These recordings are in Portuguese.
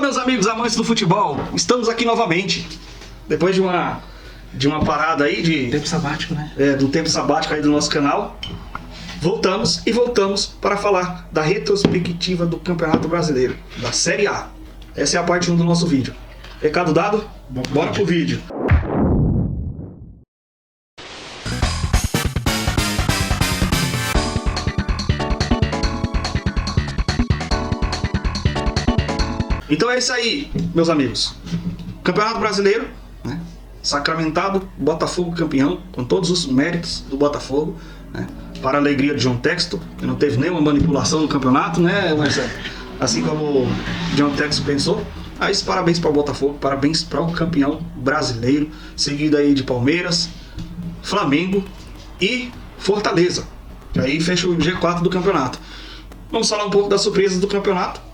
Fala, meus amigos amantes do futebol, estamos aqui novamente. Depois de uma parada aí de... Tempo sabático, né? Do tempo sabático aí do nosso canal. Voltamos para falar da retrospectiva do Campeonato Brasileiro, da Série A. Essa é a parte 1 do nosso vídeo. Recado dado? Bora pro vídeo. Então é isso aí, meus amigos. Campeonato Brasileiro, né? Sacramentado, Botafogo campeão, com todos os méritos do Botafogo, né? Para a alegria de John Textor, que não teve nenhuma manipulação no campeonato, né, Marcelo? Assim como o John Textor pensou. Aí, parabéns para o Botafogo, parabéns para o campeão brasileiro, seguido aí de Palmeiras, Flamengo e Fortaleza. Que aí fecha o G4 do campeonato. Vamos falar um pouco das surpresas do campeonato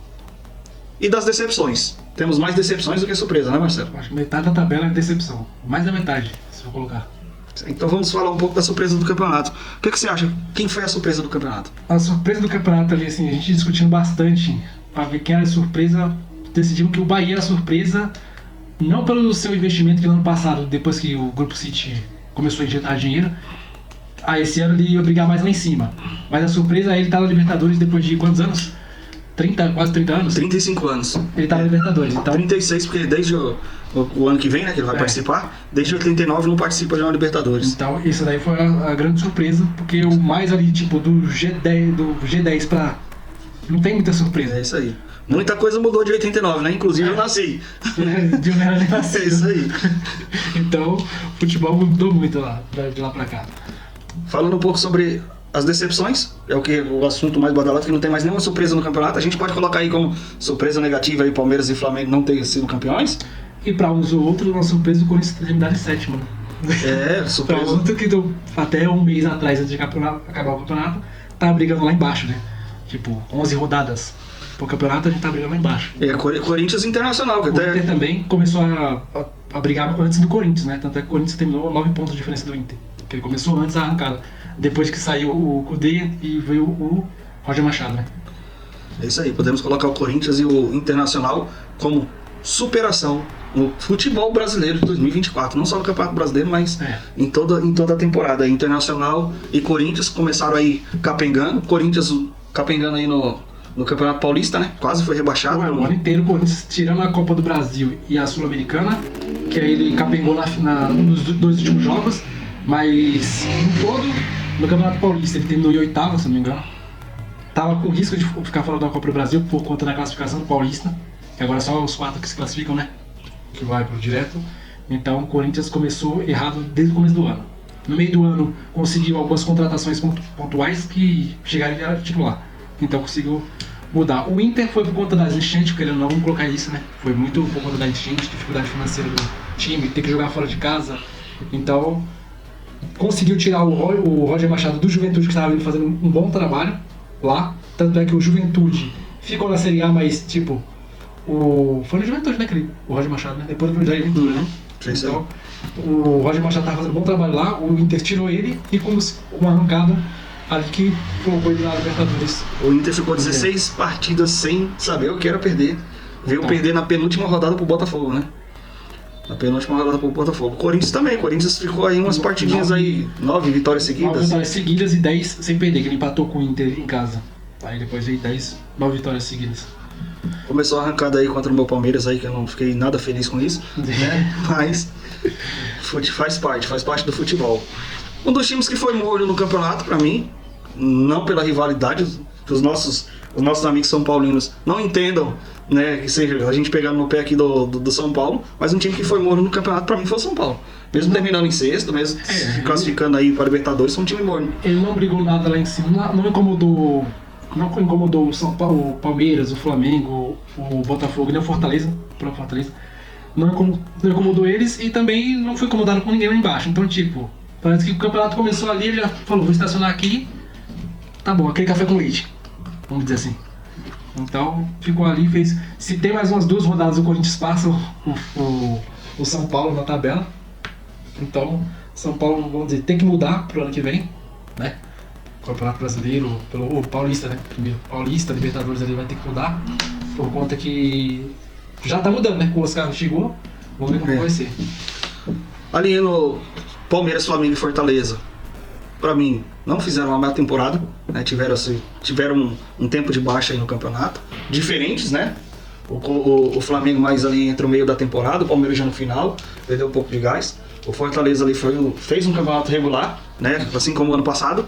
e das decepções. Temos mais decepções do que surpresa, né, Marcelo? Acho que metade da tabela é decepção. Mais da metade, se eu colocar. Então vamos falar um pouco da surpresa do campeonato. O que você acha? Quem foi a surpresa do campeonato? A surpresa do campeonato ali, assim, a gente discutindo bastante para ver quem era a surpresa. Decidimos que o Bahia era a surpresa, não pelo seu investimento que no ano passado, depois que o Grupo City começou a injetar dinheiro, esse ano ele ia brigar mais lá em cima. Mas a surpresa é ele estar na Libertadores depois de quantos anos? Quase 30 anos? 35 anos. Ele tá na Libertadores, então... 36, porque desde o ano que vem, né, que ele vai participar, desde 89 não participa de uma Libertadores. Então, isso daí foi a grande surpresa, porque o mais ali, tipo, do G10 pra... Não tem muita surpresa. É isso aí. Muita coisa mudou de 89, né? Inclusive eu nasci. De um era nem nasci. É isso aí. Então, o futebol mudou muito lá, de lá pra cá. Falando um pouco sobre as decepções, é o assunto mais badalado, que não tem mais nenhuma surpresa no campeonato. A gente pode colocar aí como surpresa negativa aí Palmeiras e Flamengo não terem sido campeões. E pra uns ou outros, uma surpresa do Corinthians terminar em sétimo. Surpresa. Pra outro que até um mês atrás, antes de acabar o campeonato, tava brigando lá embaixo, né? Tipo, 11 rodadas pro campeonato, a gente tá brigando lá embaixo. Corinthians Internacional, que o até... Inter também começou a brigar antes do Corinthians, né? Tanto é que o Corinthians terminou 9 pontos de diferença do Inter. Porque ele começou antes a arrancada. Depois que saiu o Cudê e veio o Roger Machado, né? É isso aí, podemos colocar o Corinthians e o Internacional como superação no futebol brasileiro de 2024. Não só no Campeonato Brasileiro, mas em toda a temporada. Internacional e Corinthians começaram aí capengando. Corinthians capengando aí no Campeonato Paulista, né? Quase foi rebaixado. O ano inteiro o Corinthians, tirando a Copa do Brasil e a Sul-Americana, que aí ele capengou nos 2 últimos jogos, mas no todo, no Campeonato Paulista ele terminou em 8º, se não me engano. Tava com risco de ficar fora da Copa do Brasil por conta da classificação do Paulista, que agora é só os 4 que se classificam, né? Que vai pro direto. Então o Corinthians começou errado desde o começo do ano. No meio do ano conseguiu algumas contratações pontuais que chegaram a titular. Então conseguiu mudar. O Inter foi por conta das enchentes, querendo ou não, vamos colocar isso, né? Foi muito por conta da enchente, dificuldade financeira do time, ter que jogar fora de casa. Então conseguiu tirar o Roger Machado do Juventude, que estava fazendo um bom trabalho lá. Tanto é que o Juventude ficou na Série A, mas tipo... Foi no Juventude, né, o Roger Machado, né? Depois do Jair Ventura, né? Então, o Roger Machado estava fazendo um bom trabalho lá, o Inter tirou ele e com uma arrancada ali que colocou ele na Libertadores. O Inter ficou 16 partidas sem saber o que era perder. Veio perder na penúltima rodada pro Botafogo, né? Na penúltima rodada pro Botafogo. O Corinthians também. O Corinthians ficou aí umas partidinhas aí, 9 vitórias seguidas. 9 vitórias seguidas e 10 sem perder, que ele empatou com o Inter em casa. Aí depois veio 9 vitórias seguidas. Começou a arrancada aí contra o meu Palmeiras aí, que eu não fiquei nada feliz com isso, né? Mas faz parte do futebol. Um dos times que foi morno no campeonato, pra mim, não pela rivalidade, que os nossos amigos são paulinos não entendam, né, que seja a gente pegando no pé aqui do São Paulo, mas um time que foi morno no campeonato pra mim foi o São Paulo. Mesmo terminando em sexto, mesmo se classificando aí para Libertadores, foi um time morno. Ele não brigou nada lá em cima, não incomodou o São Paulo, o Palmeiras, o Flamengo, o Botafogo, nem o Fortaleza, não incomodou eles e também não foi incomodado com ninguém lá embaixo. Então, tipo, parece que o campeonato começou ali, ele já falou, vou estacionar aqui, tá bom, aquele café com leite, vamos dizer assim. Então, ficou ali, fez... Se tem mais umas 2 rodadas, o Corinthians passa o São Paulo na tabela. Então, São Paulo, vamos dizer, tem que mudar pro ano que vem, né? Campeonato Brasileiro, o Paulista, né? Primeiro Paulista, Libertadores, ele vai ter que mudar, por conta que já tá mudando, né? Com o Oscar chegou, vamos ver como vai ser. Ali no Palmeiras, Flamengo e Fortaleza, pra mim, não fizeram uma má temporada, né? Tiveram um tempo de baixa aí no campeonato, diferentes, né? O Flamengo mais ali entre o meio da temporada, o Palmeiras já no final, perdeu um pouco de gás. O Fortaleza ali fez um campeonato regular, né? Assim como o ano passado.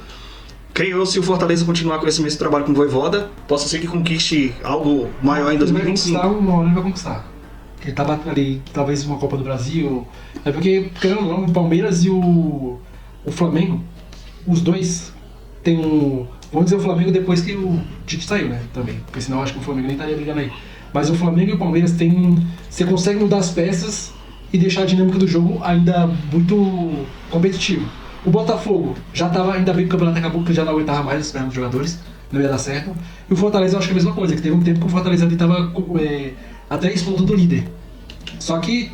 Creio eu, se o Fortaleza continuar com esse mesmo trabalho com o Vojvoda, possa ser que conquiste algo maior em 2025. Uma hora ele vai conquistar. Ele tá batendo ali, talvez uma Copa do Brasil. É porque, querendo ou não, o Palmeiras e o Flamengo, os dois tem um... Vamos dizer o Flamengo depois que o Tite saiu, né? Também. Porque senão eu acho que o Flamengo nem estaria brigando aí. Mas o Flamengo e o Palmeiras tem... Você consegue mudar as peças e deixar a dinâmica do jogo ainda muito competitivo. O Botafogo já estava, ainda bem que o campeonato acabou, porque já não aguentava mais os mesmos jogadores, não ia dar certo. E o Fortaleza eu acho que é a mesma coisa, que teve um tempo que o Fortaleza ali estava a 3 pontos do líder. Só que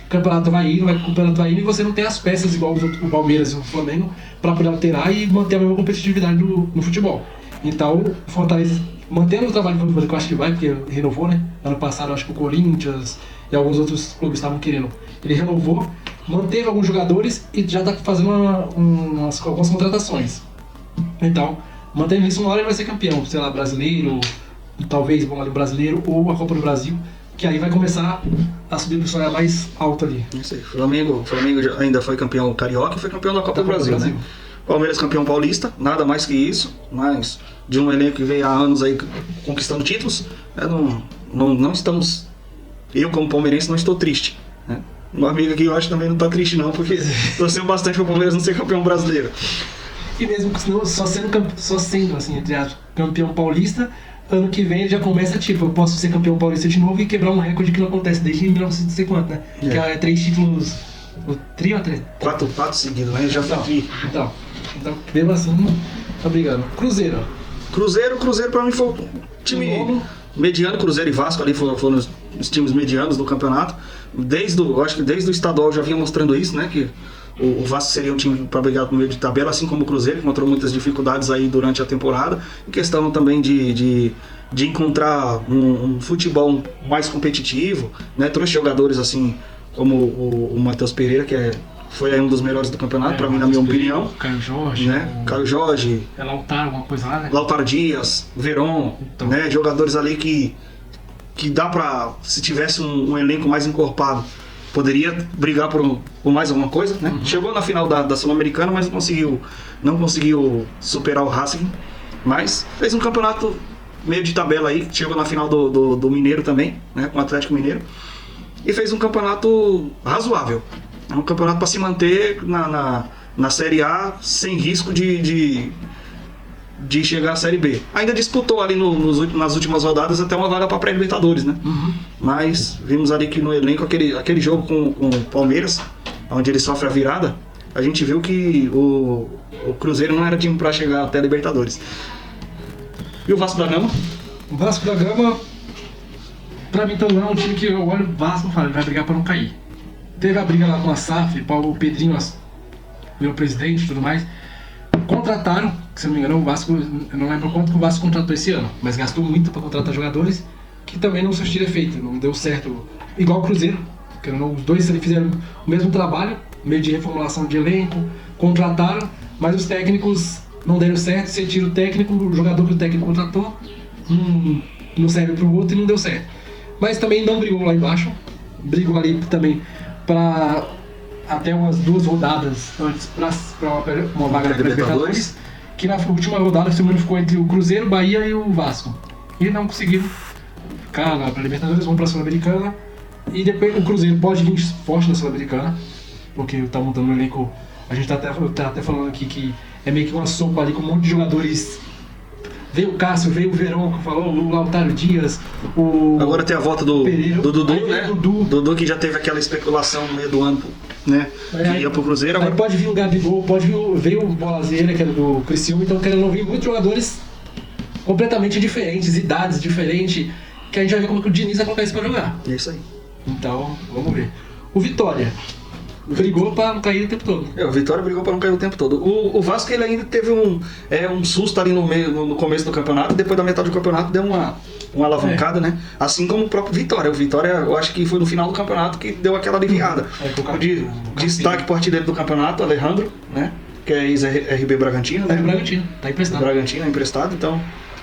o campeonato vai indo e você não tem as peças igual o Palmeiras e o Flamengo para poder alterar e manter a mesma competitividade no futebol. Então o Fortaleza, mantendo o trabalho que eu acho que vai, porque renovou, né? Ano passado eu acho que o Corinthians e alguns outros clubes estavam querendo. Ele renovou, manteve alguns jogadores e já está fazendo algumas contratações. Então, mantendo isso, uma hora ele vai ser campeão, sei lá, brasileiro, talvez o brasileiro ou a Copa do Brasil, que aí vai começar a subir para o sonhar mais alto ali. Isso aí. Flamengo ainda foi campeão carioca e foi campeão da Copa do Brasil, né? Palmeiras campeão paulista, nada mais que isso, mas de um elenco que veio há anos aí conquistando títulos, não estamos... Eu, como palmeirense, não estou triste, né? Uma amiga aqui eu acho também não está triste não, porque torceu bastante para o Palmeiras não ser campeão brasileiro. E mesmo que não, só sendo assim, entre aspas, campeão paulista, ano que vem ele já começa tipo, eu posso ser campeão paulista de novo e quebrar um recorde que não acontece desde 1900 não sei quanto, né? Que é 3 títulos, o tri ou 3? 4 seguidos, né? Já foi tri. Então, mesmo assim, tá brigando. Cruzeiro para mim foi um time mediano, Cruzeiro e Vasco ali foram os times medianos do campeonato. Acho que desde o estadual já vinha mostrando isso, né? Que o Vasco seria um time para brigar no meio de tabela, assim como o Cruzeiro, que encontrou muitas dificuldades aí durante a temporada. Em questão também de encontrar um futebol mais competitivo, né? Trouxe jogadores assim como o Matheus Pereira, que foi aí um dos melhores do campeonato, para mim, na minha opinião. Caio Jorge. Né? Caio Jorge. Lautaro, alguma coisa lá, né? Lautaro Dias, Veron, então, né? Jogadores ali que dá pra, se tivesse um elenco mais encorpado, poderia brigar por mais alguma coisa, né? Uhum. Chegou na final da Sul-Americana, mas não conseguiu superar o Racing, mas fez um campeonato meio de tabela aí, chegou na final do Mineiro também, né? Com o Atlético Mineiro, e fez um campeonato razoável, um campeonato para se manter na Série A sem risco de chegar à Série B. Ainda disputou ali nas últimas rodadas até uma vaga para pré-Libertadores, né? Uhum. Mas vimos ali que no elenco, aquele jogo com o Palmeiras, onde ele sofre a virada, a gente viu que o Cruzeiro não era time para chegar até a Libertadores. E o Vasco da Gama? O Vasco da Gama, pra mim, então, é um time que eu olho o Vasco e falo, ele vai brigar para não cair. Teve a briga lá com a SAF, o Pedrinho virou presidente e tudo mais. Contrataram, se não me engano, o Vasco, eu não lembro quanto que o Vasco contratou esse ano, mas gastou muito para contratar jogadores que também não surtiram efeito, não deu certo. Igual o Cruzeiro, que os dois fizeram o mesmo trabalho, meio de reformulação de elenco, contrataram, mas os técnicos não deram certo, você tira o técnico, o jogador que o técnico contratou, não serve para o outro e não deu certo. Mas também não brigou lá embaixo, brigou ali também para até umas 2 rodadas antes para uma vaga da Libertadores, que na última rodada ficou entre o Cruzeiro, Bahia e o Vasco. E não conseguiram ficar lá para a Libertadores, vão para a Sul-Americana. E depois o Cruzeiro pode vir forte na Sul-Americana, porque está montando um elenco. A gente tá até falando aqui que é meio que uma sopa ali com um monte de jogadores. Veio o Cássio, veio o Verón, que falou, o Lautaro Dias, Agora tem a volta do Dudu, né? Dudu que já teve aquela especulação no meio do ano, né? Que ia pro Cruzeiro. Agora pode vir o Gabigol, veio o Bolazeira, que era do Criciúma, então querendo ouvir muitos jogadores completamente diferentes, idades diferentes, que a gente vai ver como que o Diniz vai colocar isso pra jogar. É isso aí. Então, vamos ver. O Vitória. brigou pra não cair o tempo todo. O Vitória brigou para não cair o tempo todo. O Vasco ele ainda teve um susto ali no começo do campeonato, e depois da metade do campeonato deu uma alavancada, né? Assim como o próprio Vitória. O Vitória, eu acho que foi no final do campeonato que deu aquela aliviada. Destaque pro artilheiro do campeonato, Alejandro, né? Que é ex-RB Bragantino, né? Bragantino, tá emprestado. Bragantino é emprestado, então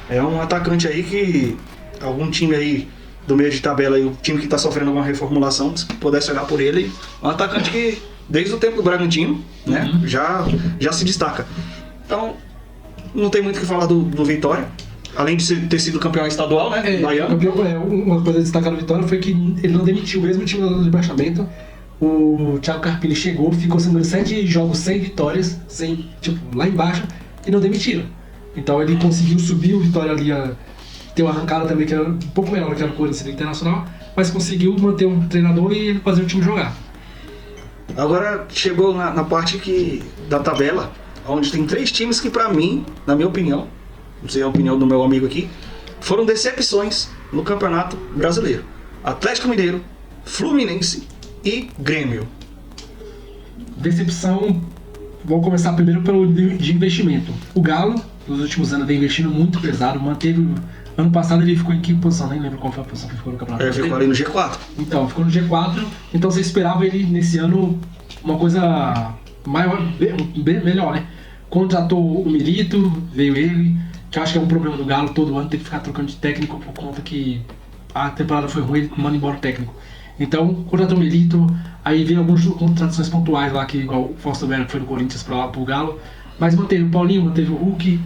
é um atacante aí que algum time aí do meio de tabela aí, o time que tá sofrendo alguma reformulação, se pudesse olhar por ele, um atacante que desde o tempo do Bragantino, né? Já se destaca. Então, não tem muito o que falar do Vitória. Além de ter sido campeão estadual, né? Baiano. Uma coisa a destacar no Vitória foi que ele não demitiu o mesmo time do rebaixamento. O Thiago Carpini chegou, ficou sendo 7 jogos sem vitórias, lá embaixo, e não demitiram. Então ele conseguiu subir o Vitória ali, ter uma arrancada também que era um pouco melhor do que era o Corinthians Internacional, mas conseguiu manter um treinador e fazer o time jogar. Agora chegou na parte da tabela, onde tem 3 times que pra mim, na minha opinião, não sei a opinião do meu amigo aqui, foram decepções no Campeonato Brasileiro. Atlético Mineiro, Fluminense e Grêmio. Decepção, vou começar primeiro pelo de investimento. O Galo, nos últimos anos, vem investindo muito pesado, manteve... Ano passado ele ficou em que posição? Nem lembro qual foi a posição que ele ficou no campeonato. Ele ficou ali no G4. Então, ficou no G4, então você esperava ele nesse ano uma coisa maior, melhor, né? Contratou o Milito, veio ele, que eu acho que é um problema do Galo, todo ano tem que ficar trocando de técnico por conta que a temporada foi ruim, ele manda embora o técnico. Então, contratou o Milito, aí veio algumas contratações pontuais lá, que igual o Fausto Vera, que foi do Corinthians pra lá, pro Galo, mas manteve o Paulinho, manteve o Hulk.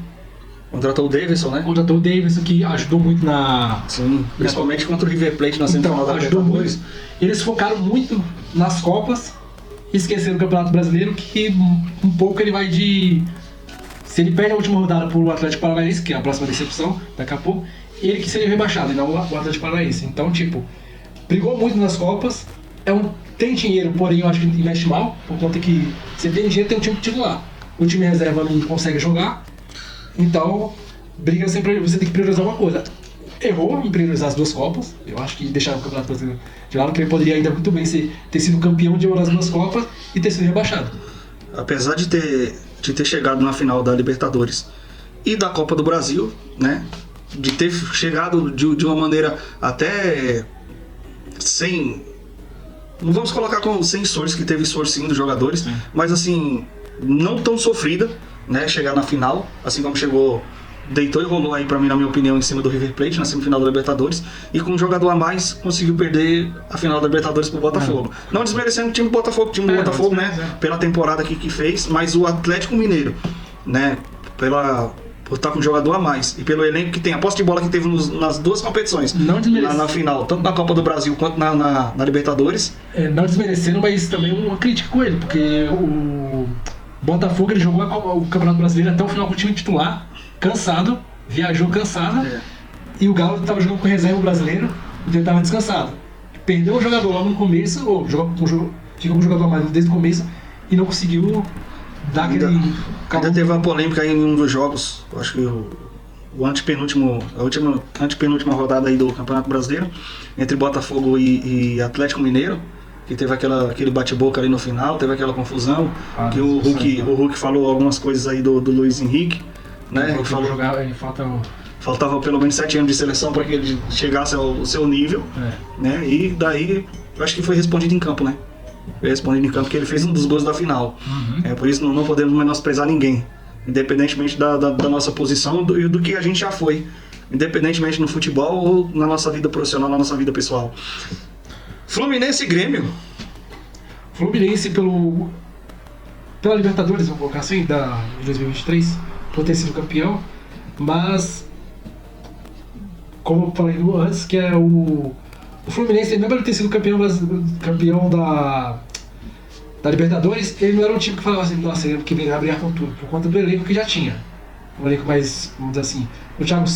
Contratou o Davidson, né? Contratou o Davidson, que ajudou muito na... Sim, principalmente contra o River Plate na semifinal da Libertadores. Muito. Eles focaram muito nas Copas, esqueceram o Campeonato Brasileiro, que um pouco ele vai de... Se ele perde a última rodada pro Atlético Paranaense, que é a próxima decepção, daqui a pouco, ele que seria rebaixado, e não o Atlético Paranaense. Então, brigou muito nas Copas, tem dinheiro, porém eu acho que investe mal, por conta que você tem dinheiro, tem um time titular. O time reserva não consegue jogar, então briga sempre, você tem que priorizar uma coisa. Errou em priorizar as 2 Copas, eu acho que deixaram o Campeonato Brasileiro de lado, que ele poderia ainda muito bem ter sido campeão de uma das 2 Copas e ter sido rebaixado. Apesar de ter chegado na final da Libertadores e da Copa do Brasil, né? De ter chegado de uma maneira até sem... Não vamos colocar sem esforço, que teve esforcinho dos jogadores, sim, mas assim, não tão sofrida, né? Chegar na final, assim como chegou, deitou e rolou aí pra mim, na minha opinião, em cima do River Plate, na semifinal da Libertadores, e com um jogador a mais conseguiu perder a final da Libertadores pro Botafogo. Não desmerecendo o time do Botafogo, né? Pela temporada que fez, mas o Atlético Mineiro, né? Por estar com um jogador a mais e pelo elenco que tem, a posse de bola que teve nas 2 competições, na final, tanto na Copa do Brasil quanto na Libertadores. Não desmerecendo, mas também uma crítica com ele, porque o Botafogo ele jogou o Campeonato Brasileiro até o final com o time titular, cansado, viajou cansado, e o Galo estava jogando com reserva brasileiro, então ele estava descansado. Perdeu o jogador logo no começo, ou ficou com o jogador a mais desde o começo, e não conseguiu dar aquele... Ainda teve uma polêmica aí em um dos jogos, acho que a última antepenúltima rodada aí do Campeonato Brasileiro, entre Botafogo e Atlético Mineiro, que teve aquele bate-boca ali no final, teve aquela confusão, que o Hulk falou algumas coisas aí do Luiz Henrique, né? Ele falou jogar, faltava pelo menos 7 anos de seleção para que ele chegasse ao seu nível, né? E daí, eu acho que foi respondido em campo, né? Foi respondido em campo que ele fez um dos gols da final. Por isso não podemos menosprezar ninguém, independentemente da nossa posição e do que a gente já foi, independentemente no futebol ou na nossa vida profissional, na nossa vida pessoal. Fluminense e Grêmio. Fluminense pela Libertadores, vamos colocar assim, de 2023, por ter sido campeão, mas como eu falei antes, que é o Fluminense, mesmo ele ter sido campeão da Libertadores, ele não era um time que falava assim, nossa, ele queria brigar com tudo, por conta do elenco que já tinha. Um elenco mais, vamos dizer assim, o Thiago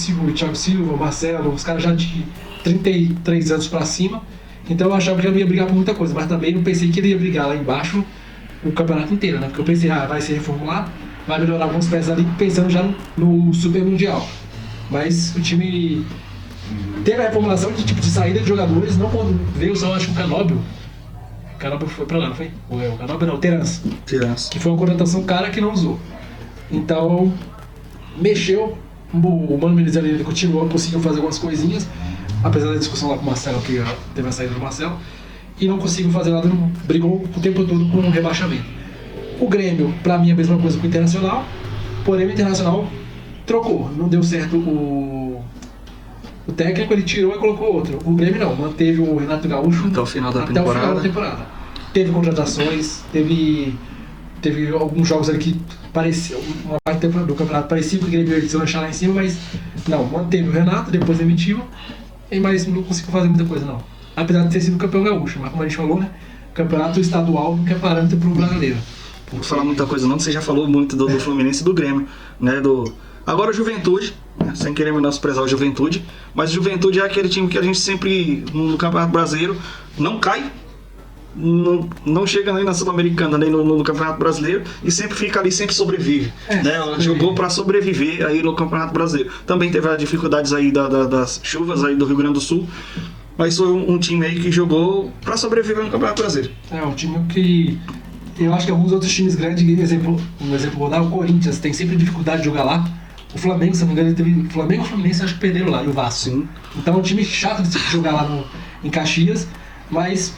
Silva, o Marcelo, os caras já de 33 anos pra cima. Então eu achava que ele ia brigar por muita coisa, mas também não pensei que ele ia brigar lá embaixo o campeonato inteiro, né? Porque eu pensei, vai se reformular, vai melhorar alguns peças ali, pensando já no Super Mundial. Mas o time teve a reformulação de saída de jogadores, não quando veio só, acho que o Canóbio, Caroba foi pra lá, não foi? O Caroba não, o Terence. Tirança. Que foi uma contratação cara que não usou. Então, mexeu. O Mano Menezes ali ele continuou, conseguiu fazer algumas coisinhas, apesar da discussão lá com o Marcelo, que teve a saída do Marcelo, e não conseguiu fazer nada, brigou o tempo todo com o rebaixamento. O Grêmio, pra mim, é a mesma coisa que o Internacional, porém o Internacional trocou, não deu certo o técnico, ele tirou e colocou outro. O Grêmio não, manteve o Renato Gaúcho Até o final da temporada. Teve contratações, teve alguns jogos ali que parecia, uma parte do campeonato parecia que o Grêmio ia se lanchar lá em cima, mas não, manteve o Renato, depois demitiu, mas não conseguiu fazer muita coisa não. Apesar de ter sido campeão gaúcho, mas como a gente falou, né, campeonato estadual não é parâmetro para o brasileiro. Não vou falar muita coisa não, você já falou muito do Fluminense e do Grêmio, né, Agora o Juventude, né, sem querer menosprezar o Juventude, mas o Juventude é aquele time que a gente sempre, no Campeonato Brasileiro, não cai, não chega nem na Sul-Americana, nem no Campeonato Brasileiro, e sempre fica ali, sempre sobrevive. Né? Jogou para sobreviver aí no Campeonato Brasileiro. Também teve as dificuldades aí das chuvas aí do Rio Grande do Sul, mas foi um time aí que jogou para sobreviver no Campeonato Brasileiro. É, um time que eu acho que alguns outros times grandes, um exemplo vou dar, o Corinthians tem sempre dificuldade de jogar lá. O Flamengo, se não me engano, teve Flamengo e o Fluminense acho que perderam lá, e o Vasco. Sim. Então é um time chato de jogar lá em Caxias, mas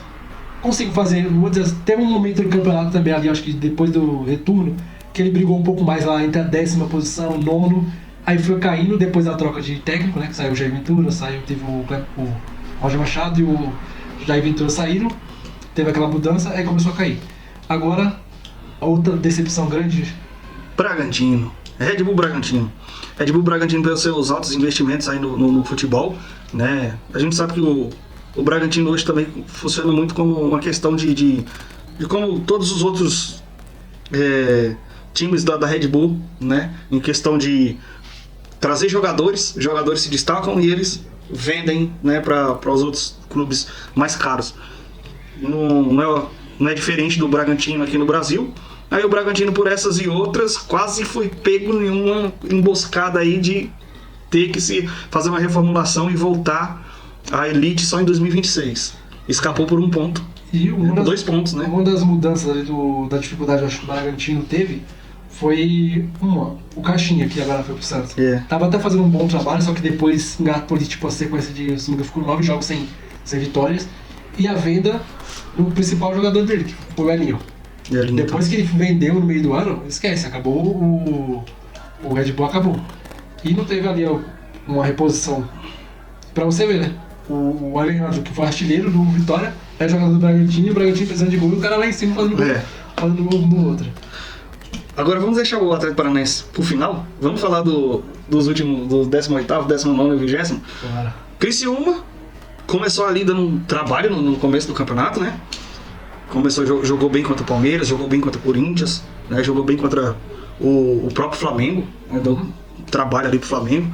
consigo fazer, vou dizer, teve um momento no campeonato também ali, acho que depois do retorno, que ele brigou um pouco mais lá entre a 10ª posição, o 9º, aí foi caindo depois da troca de técnico, né, que saiu o Jair Ventura, teve o Roger Machado e o Jair Ventura saíram, teve aquela mudança, aí começou a cair. Agora, a outra decepção grande... Bragantino. Red Bull Bragantino. Red Bull Bragantino pelos seus altos investimentos aí no futebol, né? A gente sabe que o Bragantino hoje também funciona muito como uma questão de como todos os outros times da Red Bull, né? Em questão de trazer jogadores se destacam e eles vendem, né, para os outros clubes mais caros. Não é diferente do Bragantino aqui no Brasil. Aí o Bragantino, por essas e outras, quase foi pego em uma emboscada aí de ter que se fazer uma reformulação e voltar à elite só em 2026. Escapou por um ponto. E 2 pontos, né? Uma das mudanças ali da dificuldade que o Bragantino teve foi o Caixinha, que agora foi pro Santos. Tava até fazendo um bom trabalho, só que depois engatou ali tipo a sequência de, se não me engano, ficou 9 jogos sem vitórias. E a venda do principal jogador dele, que foi o Elinho. Depois que ele vendeu no meio do ano, esquece, acabou o Red Bull acabou. E não teve ali uma reposição. Pra você ver, né? O Alejandro, que foi artilheiro do Vitória, é jogador do Bragantino, e o Bragantino precisando de gol, e o cara lá em cima fazendo gol no outro. Agora vamos deixar o Atlético Paranaense pro final. Vamos falar dos 18º, 19º e 20º. Claro. Criciúma começou ali dando um trabalho no começo do campeonato, né? Jogou bem contra o Palmeiras, jogou bem contra o Corinthians, né? Jogou bem contra o próprio Flamengo, né? Deu um trabalho ali pro Flamengo,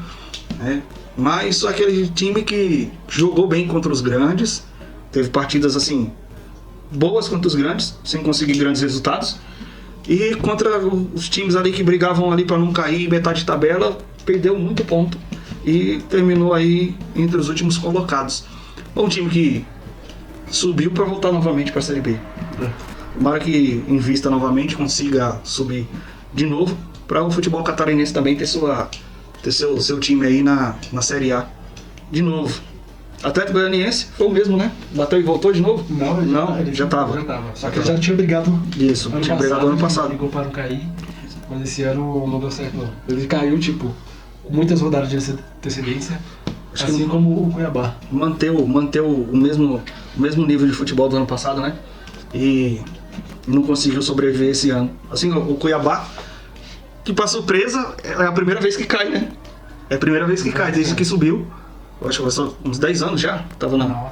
né? Mas aquele time que jogou bem contra os grandes, teve partidas assim boas contra os grandes, sem conseguir grandes resultados, e contra os times ali que brigavam ali para não cair, metade de tabela, perdeu muito ponto e terminou aí entre os últimos colocados. Um time que subiu para voltar novamente para a Série B. Tomara que invista novamente, consiga subir de novo, para o futebol catarinense também ter seu time aí na Série A de novo. Atlético Goianiense foi o mesmo, né? Bateu e voltou de novo? Não, ele já tava. Só que ele já tinha brigado. Isso, tinha brigado ano passado. Ligou para não cair, mas esse ano não deu certo não. Ele caiu, tipo, com muitas rodadas de antecedência, assim como o Cuiabá. Manteu o mesmo nível de futebol do ano passado, né? E não conseguiu sobreviver esse ano. Assim, o Cuiabá, que pra surpresa, é a primeira vez que cai, né? É a primeira vez que cai, desde que subiu. Eu acho que foi uns 10 anos já. Tava Não,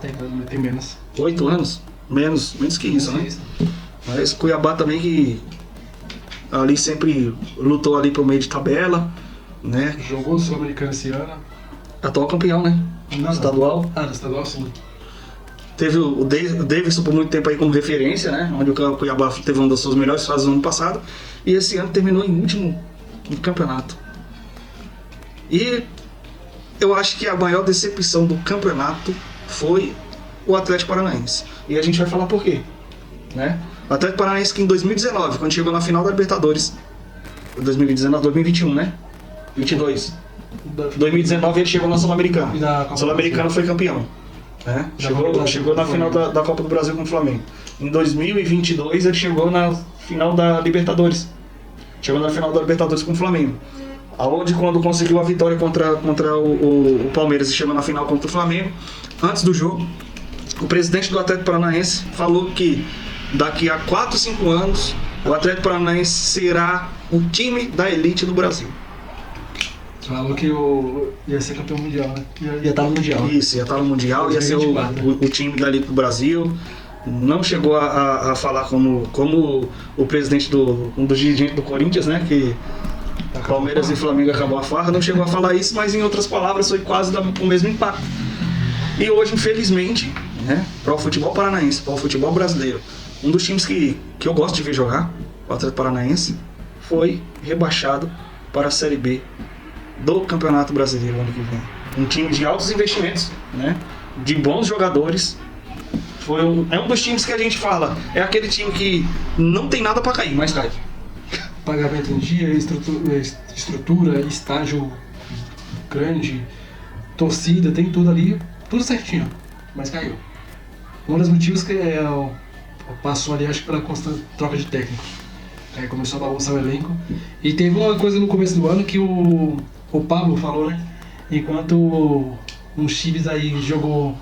tem menos. 8 anos? Menos que isso, né? Mas Cuiabá também que ali sempre lutou ali pro meio de tabela, né? Jogou o Sul-Americano esse ano. Atual campeão, né? Estadual. No estadual sim. Teve o Davidson por muito tempo aí como referência, né? Onde o Cuiabá teve uma das suas melhores fases no ano passado. E esse ano terminou em último no campeonato. E eu acho que a maior decepção do campeonato foi o Atlético Paranaense. E a gente vai falar por quê. né? O Atlético Paranaense que em 2019, quando chegou na final da Libertadores, 2019, 2021, né? 22. 2019 ele chegou na Sul-Americana. E da Copa do Sul-Americana foi campeão. Né? Chegou na final da Copa do Brasil com o Flamengo. Em 2022 ele chegou na final da Libertadores. Chegou na final da Libertadores com o Flamengo. Aonde quando conseguiu a vitória contra o Palmeiras e chegou na final contra o Flamengo, antes do jogo, o presidente do Atlético Paranaense falou que daqui a 4, 5 anos o Atlético Paranaense será o time da elite do Brasil. Falou que ia ser campeão mundial, né? Ia estar no mundial. Isso, ia estar no mundial, ia ser o time da elite do Brasil. Não chegou a falar como o presidente um dos dirigentes do Corinthians, né? Que Palmeiras e Flamengo acabou a farra, não chegou a falar isso, mas em outras palavras foi quase o mesmo impacto. E hoje, infelizmente, né, para o futebol paranaense, para o futebol brasileiro, um dos times que eu gosto de ver jogar, o Atlético Paranaense, foi rebaixado para a Série B do Campeonato Brasileiro ano que vem. Um time de altos investimentos, né, de bons jogadores. É um dos times que a gente fala, é aquele time que não tem nada para cair, mas cai. Pagamento em dia, estrutura, estágio grande, torcida, tem tudo ali, tudo certinho, mas caiu. Um dos motivos que passou ali, acho que pela constante troca de técnico. Aí começou a bagunçar o elenco. E teve uma coisa no começo do ano que o Pablo falou, né? Enquanto uns times aí jogou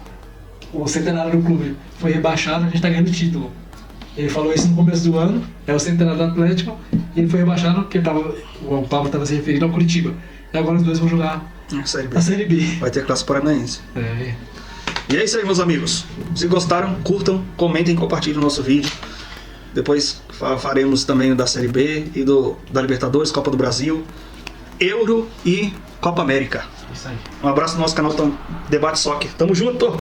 o centenário do clube, foi rebaixado, a gente tá ganhando título. Ele falou isso no começo do ano, é o centenário do Atlético, e ele foi rebaixado porque o Pablo estava se referindo ao Curitiba. E agora os dois vão jogar a Série B. Vai ter classe paranaense. É. E é isso aí, meus amigos. Se gostaram, curtam, comentem, compartilhem o nosso vídeo. Depois faremos também o da Série B e da Libertadores, Copa do Brasil, Euro e Copa América. Isso aí. Um abraço no nosso canal Debate Soccer. Tamo junto!